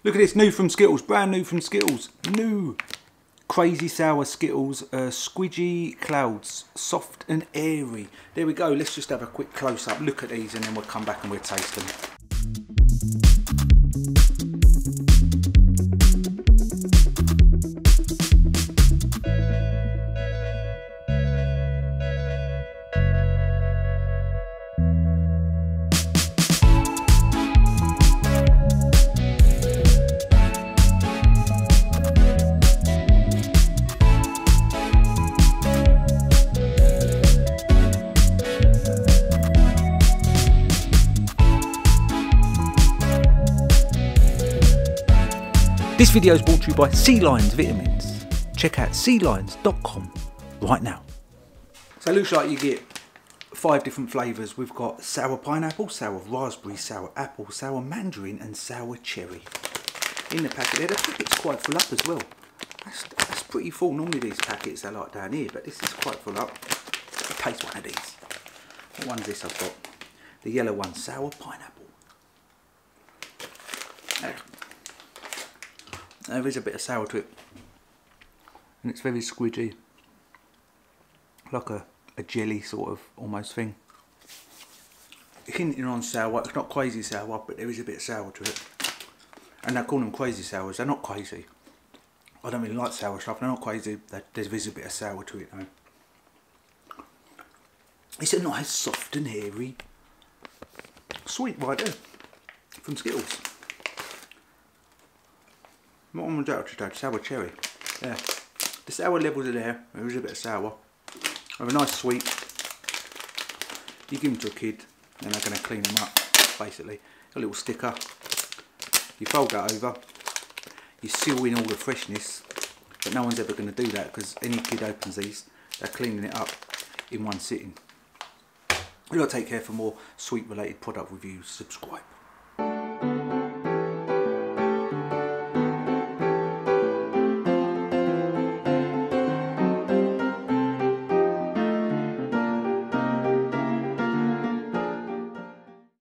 Look at this, new from Skittles, brand new from Skittles. New. Crazy sour Skittles, squidgy Cloudz, soft and airy. There we go, let's just have a quick close up, look at these and then we'll come back and we'll taste them. This video is brought to you by Sea Lions Vitamins. Check out sealions.com right now. So it looks like you get 5 different flavours. We've got sour pineapple, sour raspberry, sour apple, sour mandarin and sour cherry. In the packet there, the packet's quite full up as well. That's pretty full. Normally these packets are like down here, but this is quite full up. I'll taste one of these. What one's this I've got? The yellow one, sour pineapple. There is a bit of sour to it, and it's very squidgy, like a jelly sort of almost thing. Hinting on sour, it's not crazy sour, but there is a bit of sour to it. And I call them crazy sours, they're not crazy. I don't really like sour stuff, they're not crazy, there is a bit of sour to it though. It's a nice soft and hairy sweet right there, from Skittles. What one was that today? Sour cherry. Yeah. The sour levels are there. There is a bit of sour. Have a nice sweet. You give them to a kid, and they're going to clean them up, basically. A little sticker. You fold that over. You seal in all the freshness. But no one's ever going to do that, because any kid opens these, they're cleaning it up in one sitting. We've got to take care for more sweet related product reviews. Subscribe.